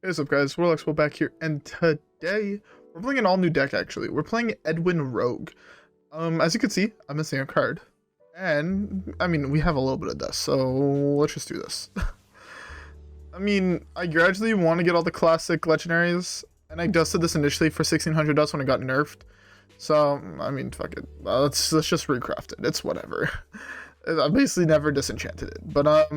Hey, what's up guys, WhirlXbow back here, and today we're playing an all new deck actually. We're playing Edwin Rogue. As you can see, I'm missing a card. And, I mean, we have a little bit of dust, so let's just do this. I mean, I gradually want to get all the classic legendaries, and I dusted this initially for 1600 dust when it got nerfed. So, I mean, fuck it. Let's just recraft it. It's whatever. I basically never disenchanted it. But,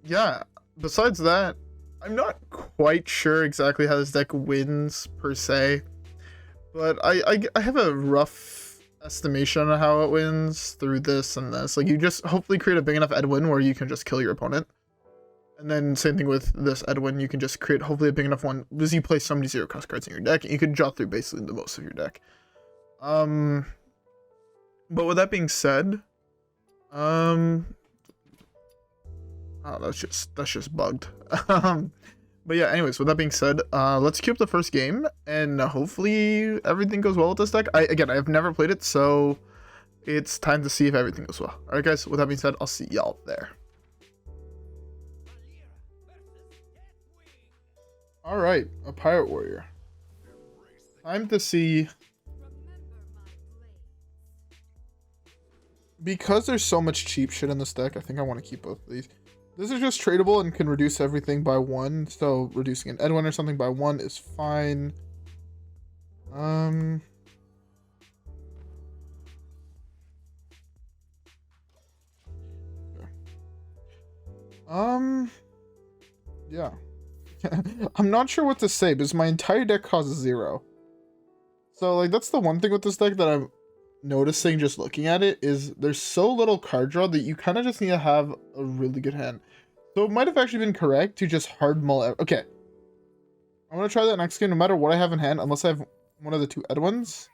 yeah, besides that, I'm not quite sure exactly how this deck wins per se, but I have a rough estimation on how it wins through this and this. Like, you just hopefully create a big enough Edwin where you can just kill your opponent. And then same thing with this Edwin, you can just create hopefully a big enough one because you play so many zero cost cards in your deck and you can draw through basically the most of your deck. But with that being said, oh, that's just bugged. But yeah, anyways, with that being said, let's queue up the first game, and hopefully everything goes well with this deck. I have never played it, so it's time to see if everything goes well. Alright guys, with that being said, I'll see y'all there. Alright, a Pirate Warrior. Time to see... Because there's so much cheap shit in this deck, I think I want to keep both of these. This is just tradable and can reduce everything by 1, so reducing an Edwin or something by 1 is fine. Yeah. I'm not sure what to say because my entire deck costs 0. So, like, that's the one thing with this deck that I'm noticing just looking at it is there's so little card draw that you kind of just need to have a really good hand. So it might have actually been correct to just hard mull. Okay, I'm gonna try that next game. No matter what I have in hand, unless I have one of the two Edwins,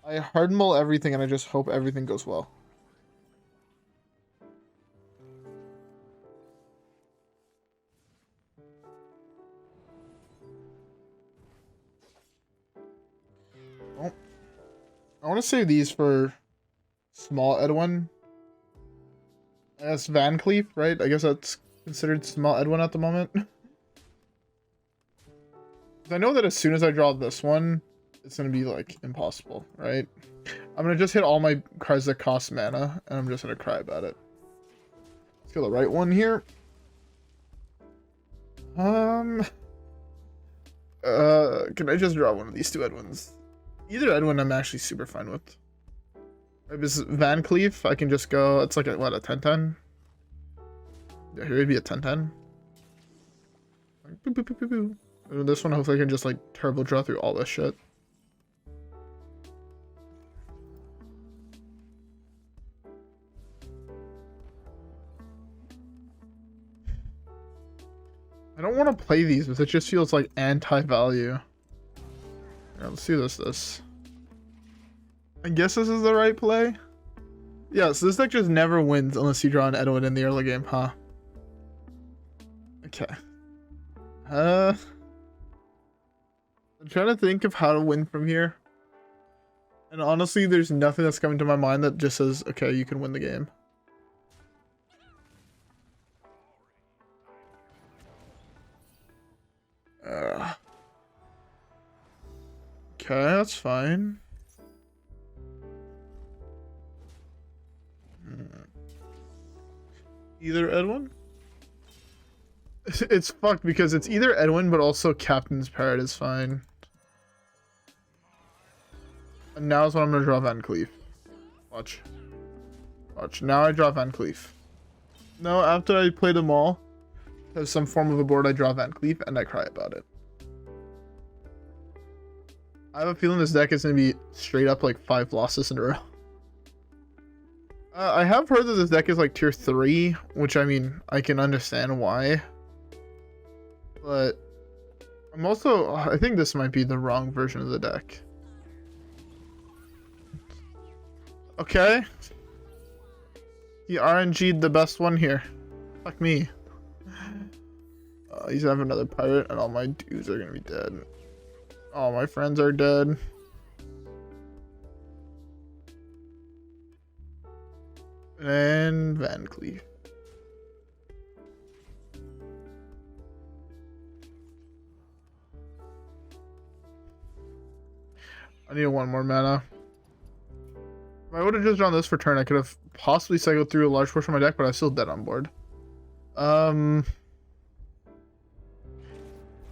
I hard mull everything and I just hope everything goes well. Oh, I want to save these for small Edwin. That's VanCleef, right? I guess that's considered small Edwin at the moment. I know that as soon as I draw this one, it's going to be, like, impossible, right? I'm going to just hit all my cards that cost mana, and I'm just going to cry about it. Let's get the right one here. Can I just draw one of these two Edwins? Either Edwin I'm actually super fine with. If it's VanCleef, I can just go, it's like, a 10-10? Yeah, here would be a 10-10. Like, boop, boop, boop, boop, boop. And this one, hopefully I can just, like, turbo draw through all this shit. I don't want to play these, but it just feels like anti-value. Yeah, let's do this. I guess this is the right play. Yeah, so this deck just never wins unless you draw an Edwin in the early game, huh? Okay. I'm trying to think of how to win from here. And honestly, there's nothing that's coming to my mind that just says, okay, you can win the game. Okay, that's fine. Either Edwin? It's fucked because it's either Edwin, but also Captain's Parrot is fine. And now is when I'm gonna draw VanCleef. Watch. Watch. Now I draw VanCleef. No, after I play them all, have some form of a board, I draw VanCleef and I cry about it. I have a feeling this deck is gonna be straight up like 5 losses in a row. I have heard that this deck is like tier 3, which I mean, I can understand why. But I'm also, I think this might be the wrong version of the deck. Okay. He RNG'd the best one here. Fuck me. He's gonna have another pirate and all my dudes are gonna be dead. All my friends are dead. And VanCleef. I need one more mana. If I would have just drawn this for turn, I could have possibly cycled through a large portion of my deck, but I'm still dead on board.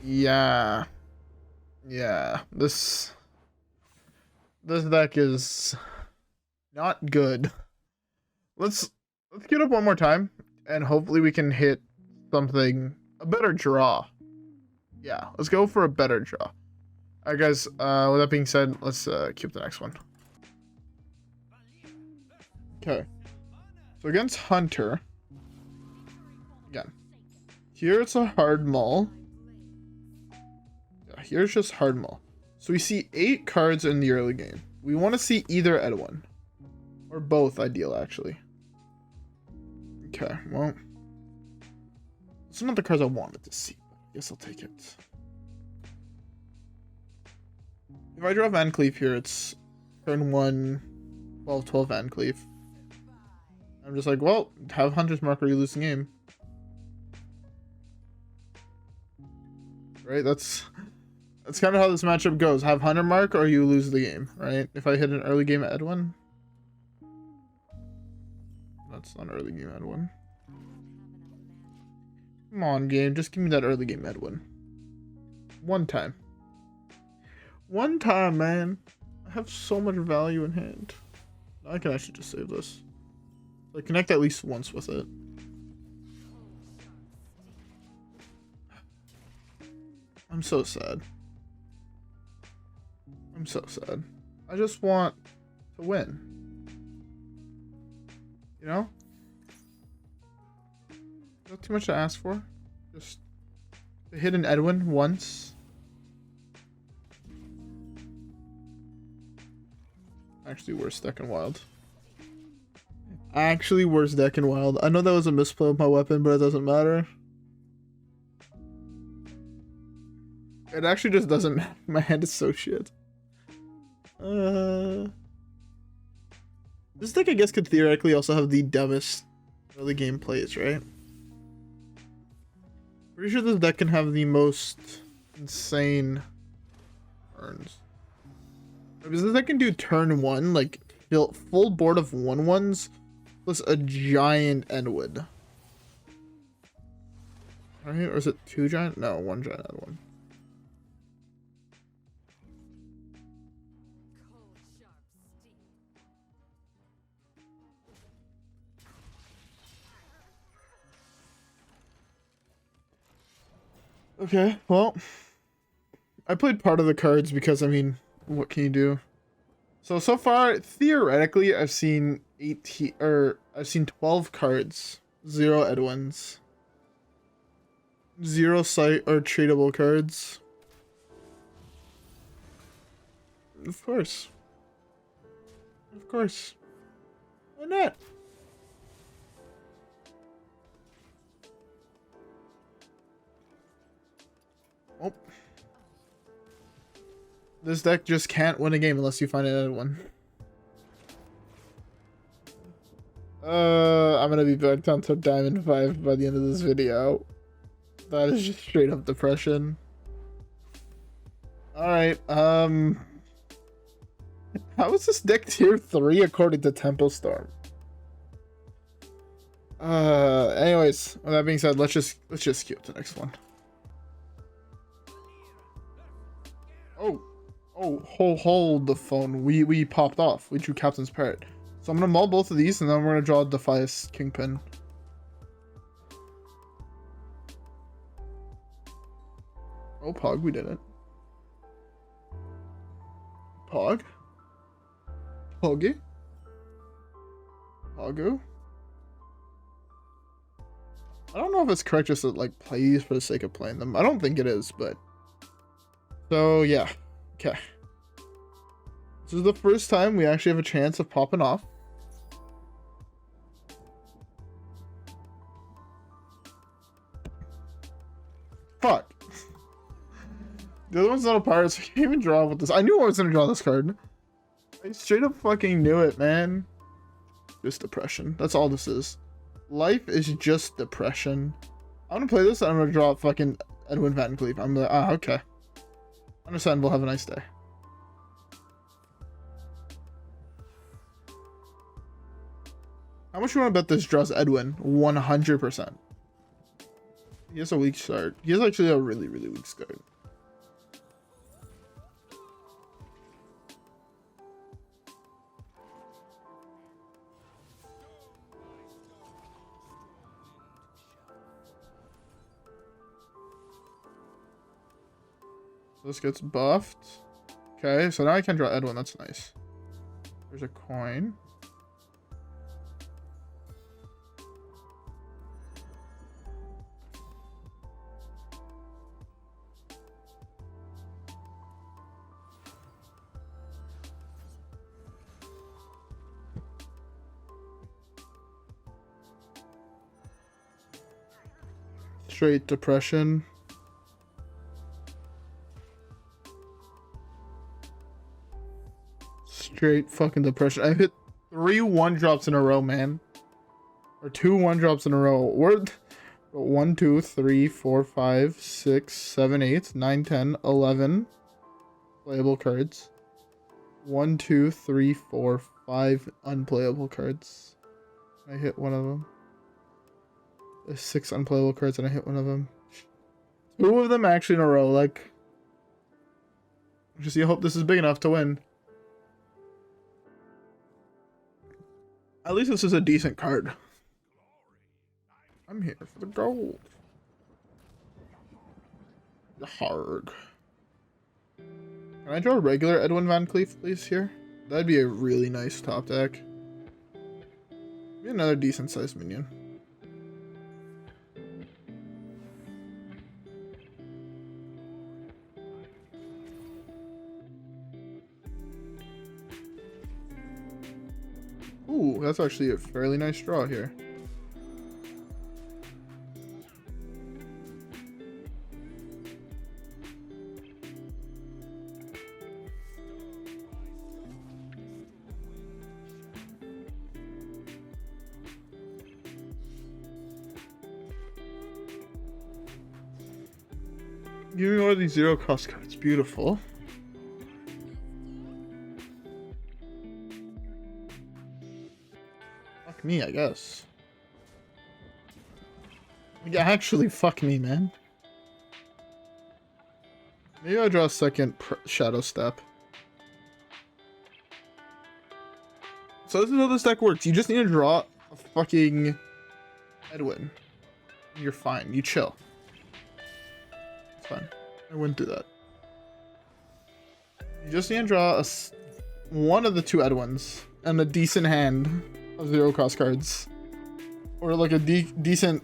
Yeah. Yeah. This deck is not good. Let's queue it up one more time, and hopefully we can hit something, a better draw. Yeah, let's go for a better draw. Alright guys, with that being said, let's queue up the next one. Okay. So against Hunter, again, here it's a hard mull. Yeah, here's just hard mull. So we see 8 cards in the early game. We want to see either Edwin. Or both, ideal, actually. Okay, well. It's not the cards I wanted to see. I guess I'll take it. If I draw VanCleef here, it's turn 1, 12 VanCleef. I'm just like, well, have Hunter's Mark or you lose the game. Right, that's kind of how this matchup goes. Have Hunter Mark or you lose the game, right? If I hit an early game Edwin. That's not early game Edwin. Come on, game. Just give me that early game Edwin. One time. One time, man. I have so much value in hand. I can actually just save this. So I connect at least once with it. I'm so sad. I'm so sad. I just want to win. You know? Not too much to ask for. Just to hit an Edwin once. Actually, worst deck in Wild. Actually, worst deck in Wild. I know that was a misplay of my weapon, but it doesn't matter. It actually just doesn't matter. My hand is so shit. This deck, I guess, could theoretically also have the dumbest early game plays, right? Pretty sure this deck can have the most insane turns. Because this deck can do turn 1, like, full board of 1/1s, plus a giant Edwin. Right? Or is it 2 giant? No, 1 giant Edwin. Okay, well, I played part of the cards because, I mean, what can you do? So far, theoretically, I've seen 12 cards, 0 Edwins, 0 sight or tradable cards. Of course. Of course. Why not? Oh. This deck just can't win a game unless you find another one. I'm gonna be back down to Diamond 5 by the end of this video. That is just straight up depression. Alright, how is this deck tier 3 according to Temple Storm? Anyways, with that being said, let's just queue up the next one. Hold the phone. We popped off. We drew Captain's Parrot. So I'm gonna mull both of these, and then we're gonna draw Defias Kingpin. Oh, Pog, we did it. Pog? Poggy? Pogu? I don't know if it's correct just to, like, play these for the sake of playing them. I don't think it is, but... So, yeah. Okay. This is the first time we actually have a chance of popping off. Fuck. The other one's not a pirate, so I can't even draw with this. I knew I was gonna draw this card. I straight up fucking knew it, man. Just depression. That's all this is. Life is just depression. I'm gonna play this and I'm gonna draw fucking Edwin VanCleef. I'm like, okay. Understandable, have a nice day. How much you want to bet this draws Edwin? 100%. He has a weak start. He has actually a really, really weak start. This gets buffed. Okay, so now I can draw Edwin. That's nice. There's a coin. Straight depression. Straight fucking depression. I hit 3 1-drops in a row, man. Or 2 1-drops in a row. We're 1, 2, 3, 4, 5, 6, 7, 8, 9, 10, 11 playable cards. 1, 2, 3, 4, 5 unplayable cards. I hit one of them. There's 6 unplayable cards and I hit one of them. 2 of them actually in a row. Like, just I hope this is big enough to win. At least this is a decent card. I'm here for the gold. Hard. Can I draw a regular Edwin VanCleef, please, here? That'd be a really nice top deck. Be another decent sized minion. Ooh, that's actually a fairly nice draw here. Give me one of these 0 cost cards. Beautiful. Fuck me, I guess. Yeah, actually, fuck me, man. Maybe I'll draw a second Shadowstep. So this is how this deck works. You just need to draw a fucking Edwin. You're fine. You chill. It's fine. I wouldn't do that. You just need to draw one of the 2 Edwins and a decent hand of 0 cost cards, or like a decent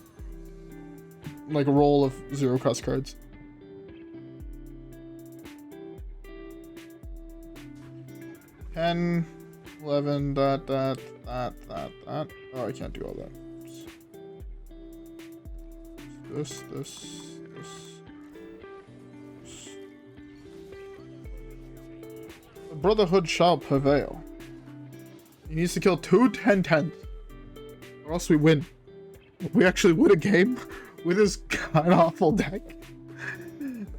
like roll of 0 cost cards. Ten, 11, that. Oh, I can't do all that. This. The Brotherhood shall prevail. He needs to kill 2 10/10s, or else we win. We actually win a game with this god awful deck.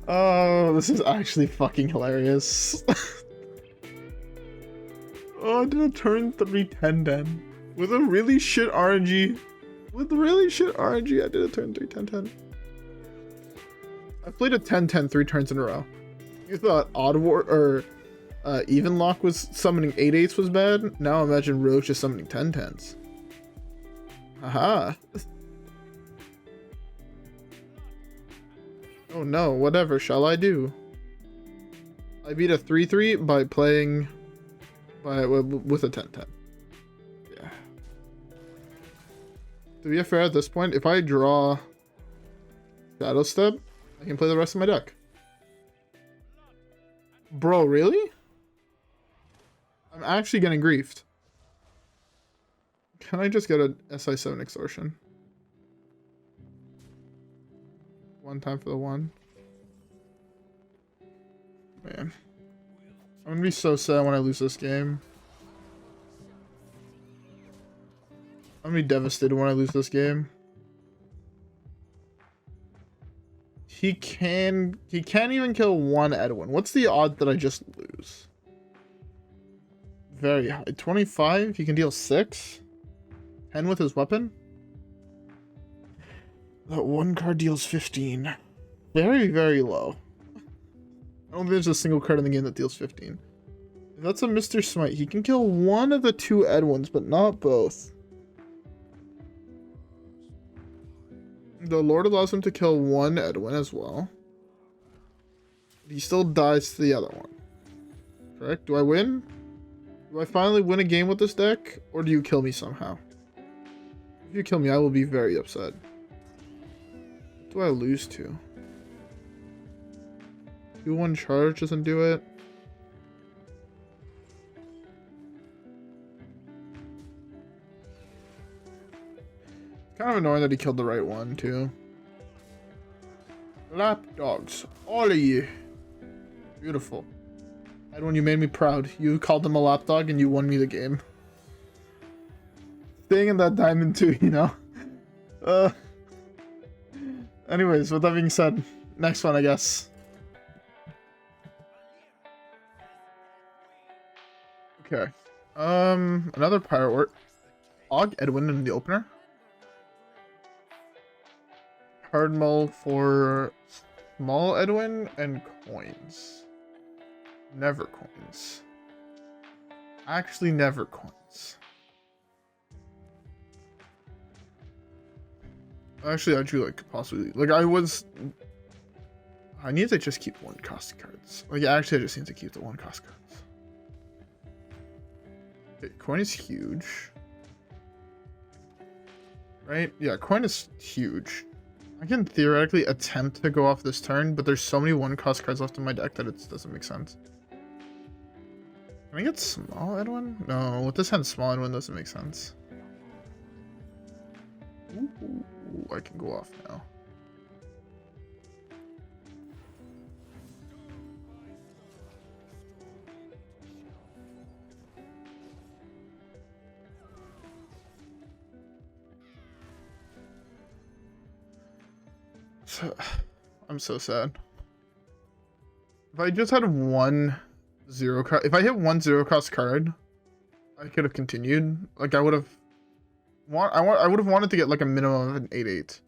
Oh, this is actually fucking hilarious. Oh, I did a turn 3 10/10 with a really shit RNG. I did a turn 3 10/10. I played a 10/10 3 turns in a row. You thought Odd War or Even Lock was summoning 8/8s was bad? Now imagine Roach is summoning 10/10s. Haha. Oh no, whatever shall I do? I beat a 3/3 by playing with a 10/10. Yeah. To be fair at this point, if I draw Shadowstep, I can play the rest of my deck. Bro, really? I'm actually getting griefed. Can I just get a SI7 Extortion? One time for the 1. Man. I'm gonna be so sad when I lose this game. I'm gonna be devastated when I lose this game. He can't even kill 1 Edwin. What's the odd that I just lose? Very high. 25? He can deal 6? 10 with his weapon. That one card deals 15. Very, very low. I don't think there's a single card in the game that deals 15. If that's a Mr. Smite, he can kill one of the two Edwins, but not both. The Lord allows him to kill one Edwin as well. He still dies to the other one. Correct? Do I win? Do I finally win a game with this deck? Or do you kill me somehow? If you kill me, I will be very upset. What do I lose to? 2-1 charge doesn't do it. Kind of annoying that he killed the right one, too. Lapdogs. All of you. Beautiful. Edwin, you made me proud. You called him a lapdog and you won me the game. Staying in that diamond too, you know? Anyways, with that being said, next one, I guess. Okay. Another Parrot. Og Edwin in the opener. Card mull for small Edwin and coins. Never coins. Actually, never coins. Actually, I do like possibly like I need to just keep one cost cards. Like actually, I just need to keep the one cost cards. Okay, coin is huge. Right? Yeah, coin is huge. I can theoretically attempt to go off this turn, but there's so many one cost cards left in my deck that it doesn't make sense. Can I get small Edwin? No, with this hand, small Edwin doesn't make sense. Ooh, I can go off now. I'm so sad. If I just had one zero cost, if I hit one zero cost card, I could have continued. Like I would have I would have wanted to get like a minimum of an 8/8.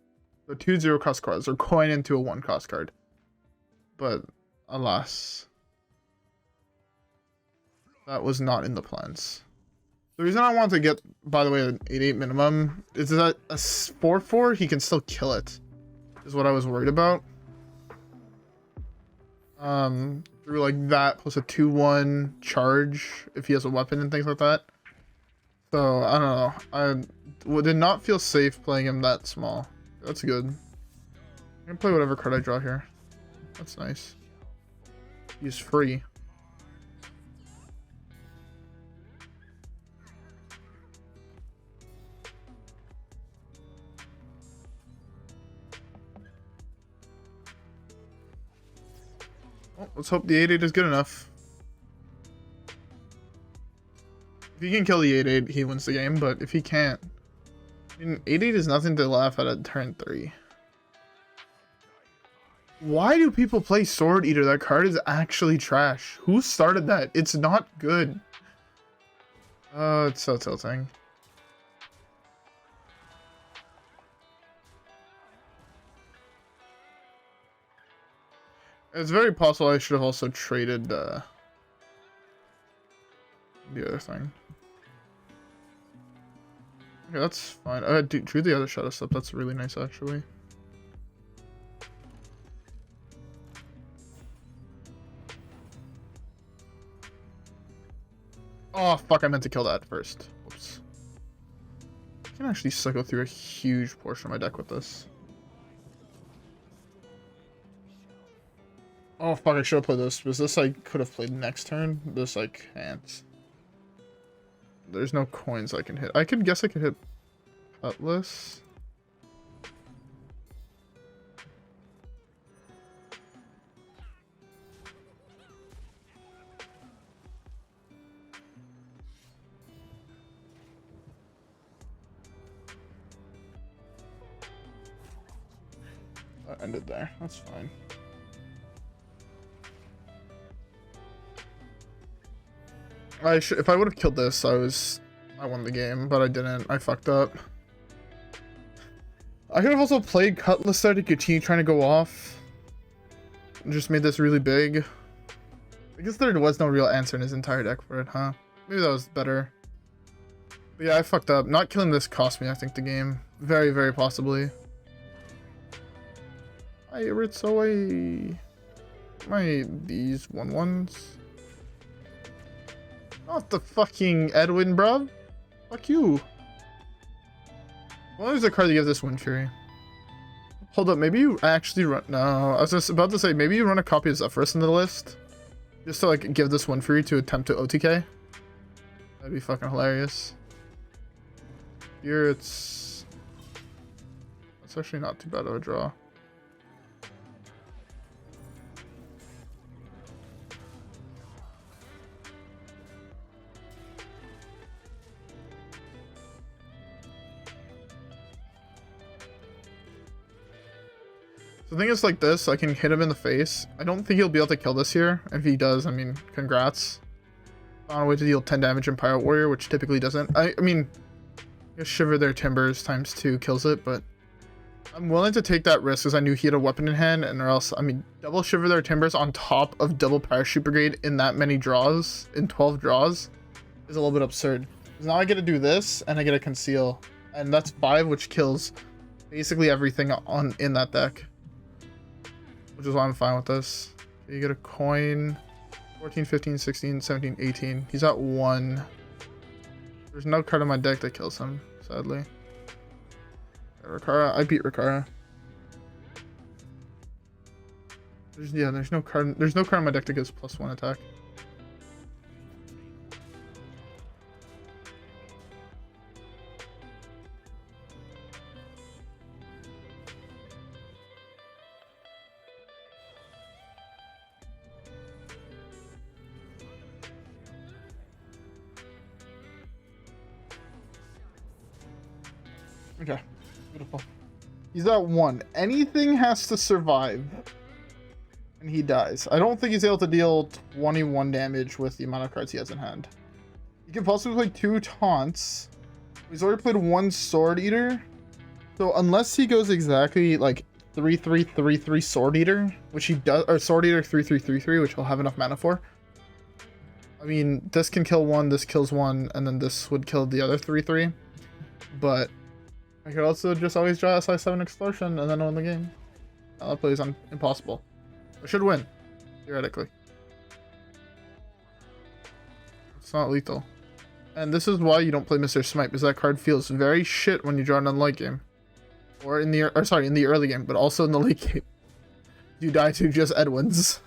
So 2 zero cost cards or coin into a 1 cost card. But alas, that was not in the plans. The reason I want to get, by the way, an 8/8 minimum is that a 4/4 he can still kill it. Is what I was worried about. Through like that plus a 2/1 charge if he has a weapon and things like that. So I don't know. I did not feel safe playing him that small. That's good. I can play whatever card I draw here. That's nice. He's free. Well, let's hope the 8/8 is good enough. If he can kill the 8/8, he wins the game, but if he can't, I mean, 8/8 is nothing to laugh at turn 3. Why do people play Sword Eater? That card is actually trash. Who started that? It's not good. Oh, it's so tilting. It's very possible I should have also traded the other thing. Okay, that's fine. I drew the other Shadowstep. That's really nice, actually. Oh, fuck, I meant to kill that first. Whoops. I can actually cycle through a huge portion of my deck with this. Oh fuck, I should have played this, because this I could have played next turn. This I can't. There's no coins I can hit. I could guess I could hit Cutlass. That ended there. That's fine. If I would have killed this, I I won the game, but I didn't. I fucked up. I could have also played Cutlass there to continue trying to go off. And just made this really big. I guess there was no real answer in his entire deck for it, huh? Maybe that was better. But yeah, I fucked up. Not killing this cost me, I think, the game. Very, very possibly. Pirates away. These 1/1s. Not the fucking Edwin, bruv. Fuck you. Well, there's a card to give this Wind Fury. Hold up, maybe you actually run... No, I was just about to say, maybe you run a copy of Zephyros into the list. Just to, like, give this Wind Fury to attempt to OTK. That'd be fucking hilarious. Here it's... It's actually not too bad of a draw. The thing is, like this, I can hit him in the face. I don't think he'll be able to kill this here. If he does, I mean, congrats. Found a way to deal 10 damage in Pirate Warrior, which typically doesn't. I mean, just Shiver Their Timbers ×2 kills it, but I'm willing to take that risk because I knew he had a weapon in hand, and or else, I mean, double Shiver Their Timbers on top of double Parachute Brigade in that many draws, in 12 draws, is a little bit absurd. Because now I get to do this, and I get to Conceal, and that's 5, which kills basically everything in that deck. Which is why I'm fine with this. You get a coin. 14, 15, 16, 17, 18. He's at 1. There's no card in my deck that kills him, sadly. Rikara. I beat Rikara. There's no card in my deck that gives +1 attack. Okay, beautiful. He's at 1. Anything has to survive. And he dies. I don't think he's able to deal 21 damage with the amount of cards he has in hand. He can possibly play 2 taunts. He's already played 1 Sword Eater. So unless he goes exactly like 3/3/3/3 Sword Eater, which he does, or Sword Eater 3/3/3/3, which he'll have enough mana for. I mean, this can kill 1, this kills 1, and then this would kill the other 3/3. But I could also just always draw SI7 Extortion and then win the game. That play is impossible. I should win, theoretically. It's not lethal. And this is why you don't play Mr. Smite, because that card feels very shit when you draw it in the late game. Or in the early game, but also in the late game. You die to just Edwins.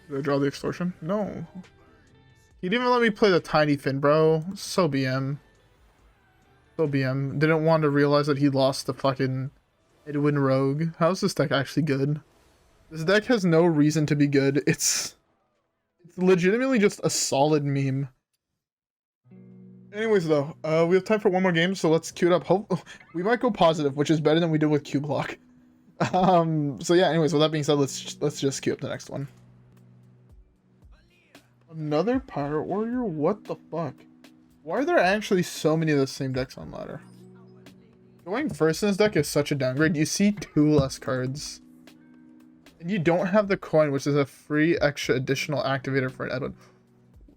Did I draw the Extortion? No. He didn't even let me play the Tinyfin, bro. So BM. So BM. Didn't want to realize that he lost the fucking Edwin Rogue. How's this deck actually good? This deck has no reason to be good. It's legitimately just a solid meme. Anyways, though, we have time for one more game, so let's queue it up. We might go positive, which is better than we did with Q Block. So yeah, anyways, with that being said, let's just queue up the next one. Another Pirate Warrior? What the fuck? Why are there actually so many of the same decks on ladder? Going first in this deck is such a downgrade. You see 2 less cards. And you don't have the coin, which is a free extra additional activator for an Edwin.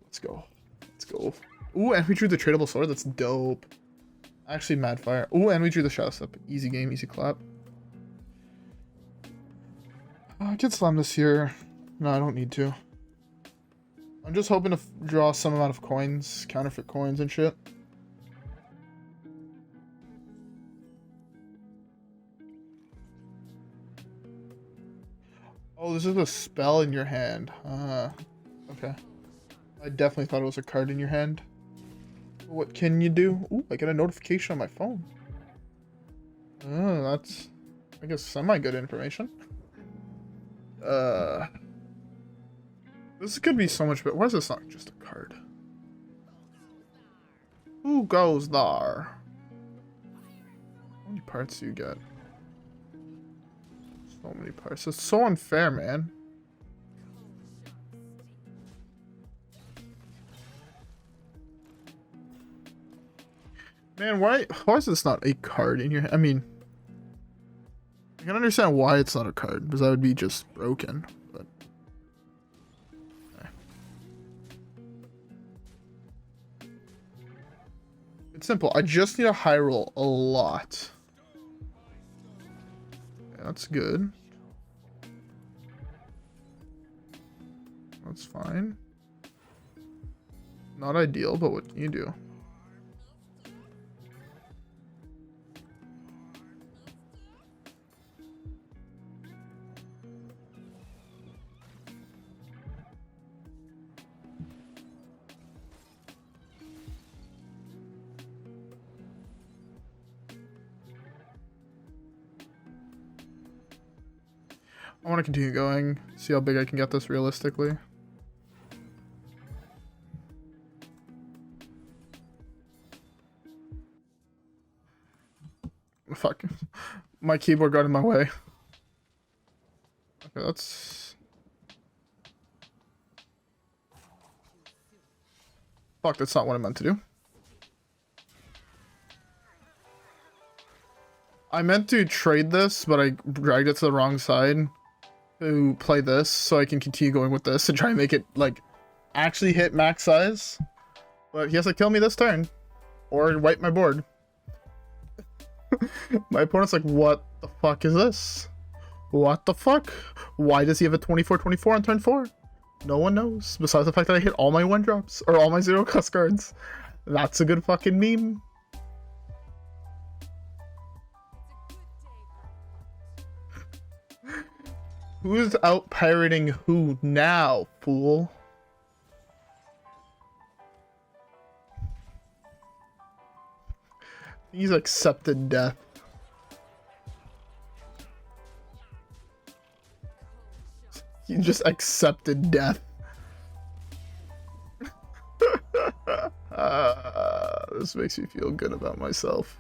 Let's go. Let's go. Ooh, and we drew the tradable sword. That's dope. Actually, mad fire. Ooh, and we drew the Shadowstep. Easy game, easy clap. I could slam this here. No, I don't need to. I'm just hoping to draw some amount of coins, counterfeit coins and shit. Oh, this is a spell in your hand. Okay. I definitely thought it was a card in your hand. What can you do? Ooh, I get a notification on my phone. Oh, that's, I guess, semi-good information. This could be so much better. Why is this not just a card? Who goes there? How many parts do you get? So many parts. It's so unfair, man. Man, why is this not a card in here? I mean, I can understand why it's not a card, because that would be just broken, but... Okay. It's simple. I just need a high roll a lot. Okay, that's good. That's fine. Not ideal, but what can you do? I want to continue going, see how big I can get this realistically. Fuck. My keyboard got in my way. Okay, that's... Fuck, that's not what I meant to do. I meant to trade this, but I dragged it to the wrong side to play this, so I can continue going with this and try and make it, like, actually hit max size. But he has to kill me this turn, or wipe my board. My opponent's like, what the fuck is this? What the fuck? Why does he have a 24/24 on turn 4? No one knows, besides the fact that I hit all my 1-drops, or all my 0-cost cards. That's a good fucking meme. Who's out pirating who now, fool? He's accepted death. He just accepted death. This makes me feel good about myself.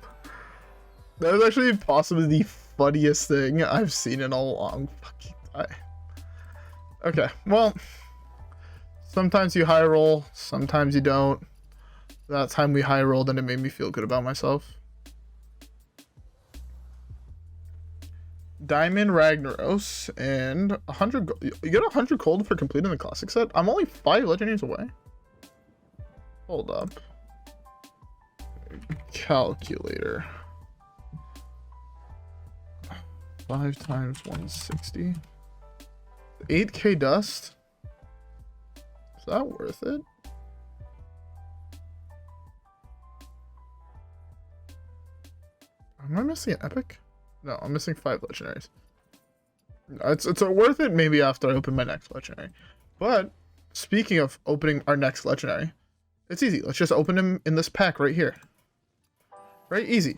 That was actually possibly the funniest thing I've seen in a long fucking time. Okay, well, sometimes you high roll, sometimes you don't. That time we high rolled and it made me feel good about myself. Diamond Ragnaros and 100 gold. You get 100 gold for completing the classic set? I'm only 5 legendaries away. Hold up. Calculator. 5 times 160. 8k dust? Is that worth it? Am I missing an epic? No, I'm missing 5 legendaries. It's worth it maybe after I open my next legendary. But speaking of opening our next legendary, it's easy. Let's just open him in this pack right here. Right? Easy.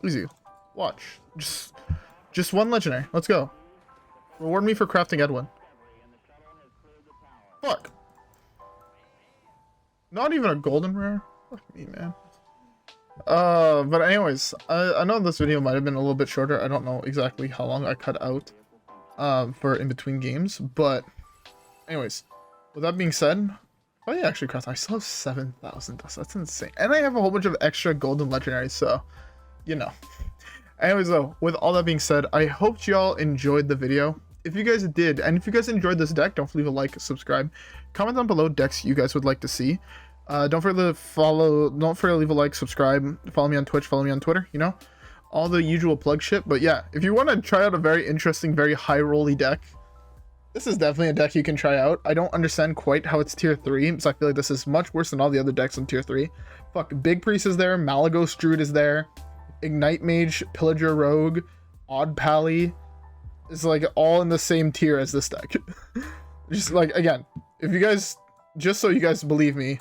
Easy. Watch. Just one legendary. Let's go. Reward me for crafting Edwin. Fuck. Not even a golden rare? Fuck me, man. But anyways, I know this video might have been a little bit shorter. I don't know exactly how long I cut out for in between games, but anyways, with that being said, I actually craft. I still have 7,000 dust. That's insane, and I have a whole bunch of extra golden legendaries, so you know. Anyways, though, with all that being said, I hope y'all enjoyed the video. If you guys did, and if you guys enjoyed this deck, don't leave a like, subscribe, comment down below decks you guys would like to see. Don't forget to leave a like, subscribe, follow me on Twitch, follow me on Twitter, you know, all the usual plug shit. But yeah, if you want to try out a very interesting, very high rolly deck, this is definitely a deck you can try out. I don't understand quite how it's tier 3, because I feel like this is much worse than all the other decks in tier 3. Fuck, Big Priest is there, Malagos Druid is there, Ignite Mage, Pillager Rogue, Odd Pally is like all in the same tier as this deck. Just like, again, if you guys, just so you guys believe me,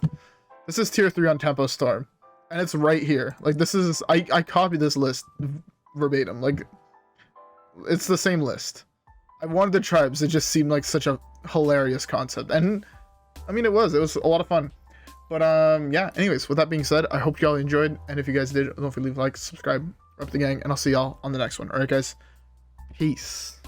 this is tier 3 on Tempo Storm, and it's right here. Like, this is, I copied this list verbatim. Like, it's the same list. I wanted the tribes. It just seemed like such a hilarious concept, and I mean, it was a lot of fun. But yeah, anyways, with that being said, I hope y'all enjoyed, and if you guys did, don't forget to leave a like, subscribe, rep the gang, and I'll see y'all on the next one. Alright guys, peace.